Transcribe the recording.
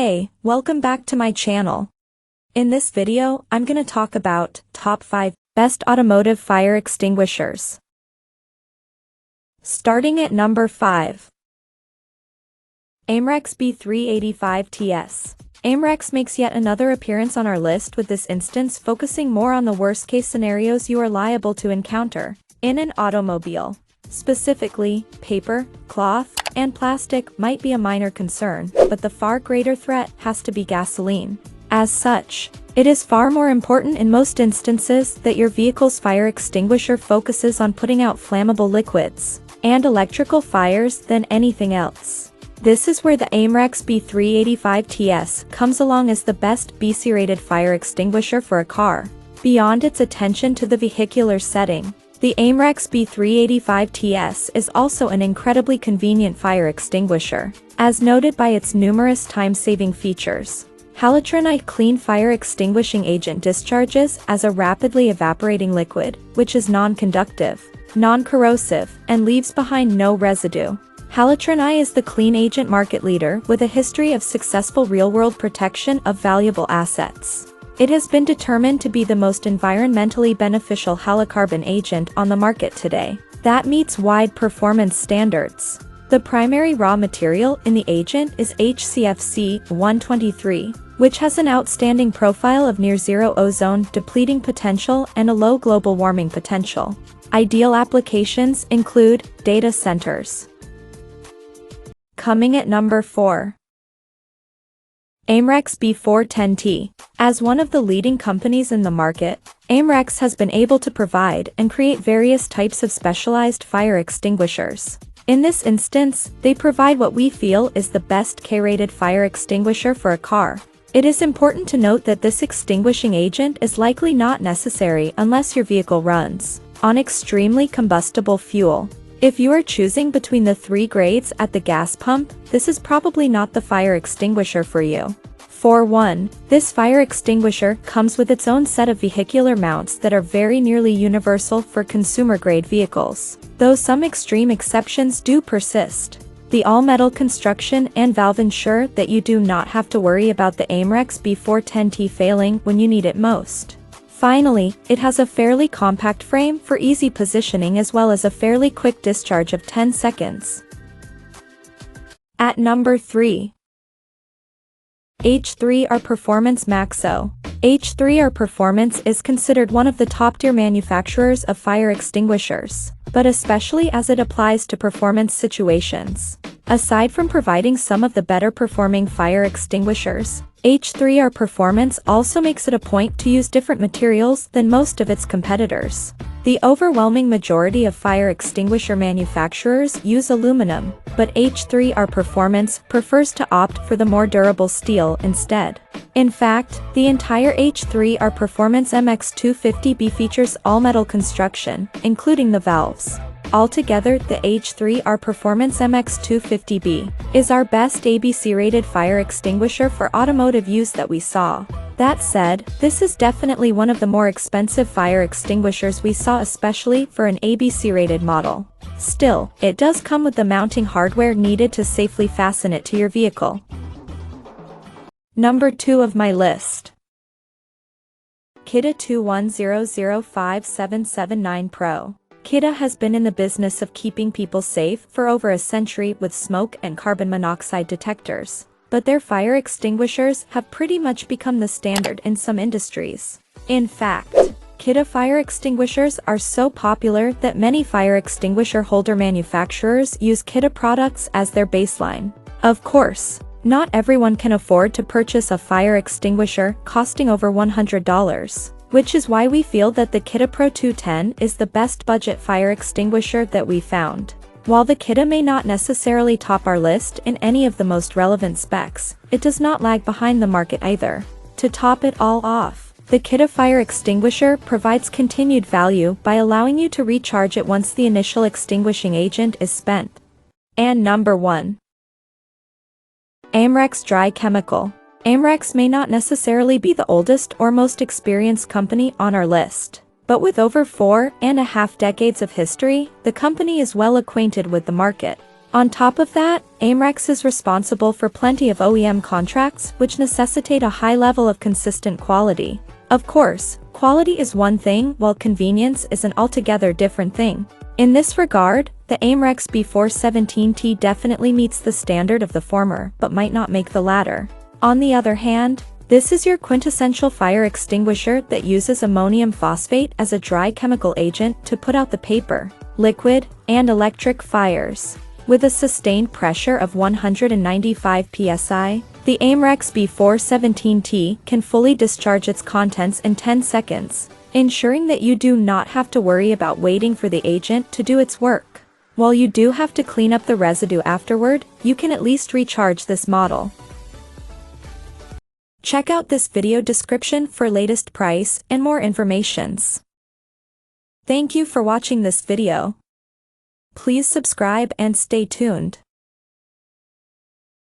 Hey, welcome back to my channel. In this video, I'm gonna talk about top 5 best automotive fire extinguishers. Starting at number 5. Amerex B385TS. Amerex makes yet another appearance on our list, with this instance focusing more on the worst-case scenarios you are liable to encounter in an automobile. Specifically, paper, cloth, and plastic might be a minor concern, but the far greater threat has to be gasoline. As such, it is far more important in most instances that your vehicle's fire extinguisher focuses on putting out flammable liquids and electrical fires than anything else. This is where the Amerex B385TS comes along as the best BC-rated fire extinguisher for a car. Beyond its attention to the vehicular setting, the Amerex B385TS is also an incredibly convenient fire extinguisher, as noted by its numerous time-saving features. Halogenite clean fire extinguishing agent discharges as a rapidly evaporating liquid, which is non-conductive, non-corrosive, and leaves behind no residue. Halogenite is the clean agent market leader with a history of successful real-world protection of valuable assets. It has been determined to be the most environmentally beneficial halocarbon agent on the market today that meets wide performance standards. The primary raw material in the agent is HCFC 123, which has an outstanding profile of near-zero ozone depleting potential and a low global warming potential. Ideal applications include data centers. Coming at number 4. Amerex B410T. As one of the leading companies in the market, Amerex has been able to provide and create various types of specialized fire extinguishers. In this instance, they provide what we feel is the best K-rated fire extinguisher for a car. It is important to note that this extinguishing agent is likely not necessary unless your vehicle runs on extremely combustible fuel. If you are choosing between the 3 grades at the gas pump, this is probably not the fire extinguisher for you. For one, this fire extinguisher comes with its own set of vehicular mounts that are very nearly universal for consumer-grade vehicles, though some extreme exceptions do persist. The all-metal construction and valve ensure that you do not have to worry about the Amerex B410T failing when you need it most. Finally, it has a fairly compact frame for easy positioning as well as a fairly quick discharge of 10 seconds. At number 3. H3R Performance MaxOu. H3R Performance is considered one of the top-tier manufacturers of fire extinguishers, but especially as it applies to performance situations. Aside from providing some of the better-performing fire extinguishers, H3R Performance also makes it a point to use different materials than most of its competitors. The overwhelming majority of fire extinguisher manufacturers use aluminum, but H3R Performance prefers to opt for the more durable steel instead. In fact, the entire H3R Performance MX250B features all-metal construction, including the valves. Altogether, the H3R Performance MX250B is our best ABC-rated fire extinguisher for automotive use that we saw. That said, this is definitely one of the more expensive fire extinguishers we saw, especially for an ABC-rated model. Still, it does come with the mounting hardware needed to safely fasten it to your vehicle. Number 2 of my list. Kidde 21005779 Pro. Kidde has been in the business of keeping people safe for over a century with smoke and carbon monoxide detectors, but their fire extinguishers have pretty much become the standard in some industries. In fact, Kidde fire extinguishers are so popular that many fire extinguisher holder manufacturers use Kidde products as their baseline. Of course, not everyone can afford to purchase a fire extinguisher costing over $100. Which is why we feel that the Kidde Pro 210 is the best budget fire extinguisher that we found. While the Kidde may not necessarily top our list in any of the most relevant specs, it does not lag behind the market either. To top it all off, the Kidde fire extinguisher provides continued value by allowing you to recharge it once the initial extinguishing agent is spent. And number 1. Amerex Dry Chemical. Amerex may not necessarily be the oldest or most experienced company on our list, but with over 4.5 decades of history, the company is well acquainted with the market. On top of that, Amerex is responsible for plenty of OEM contracts which necessitate a high level of consistent quality. Of course, quality is one thing while convenience is an altogether different thing. In this regard, the Amerex B417T definitely meets the standard of the former but might not make the latter. On the other hand, this is your quintessential fire extinguisher that uses ammonium phosphate as a dry chemical agent to put out the paper, liquid, and electric fires. With a sustained pressure of 195 psi, the Amerex B417T can fully discharge its contents in 10 seconds, ensuring that you do not have to worry about waiting for the agent to do its work. While you do have to clean up the residue afterward, you can at least recharge this model. Check out this video description for latest price and more informations. Thank you for watching this video. Please subscribe and stay tuned.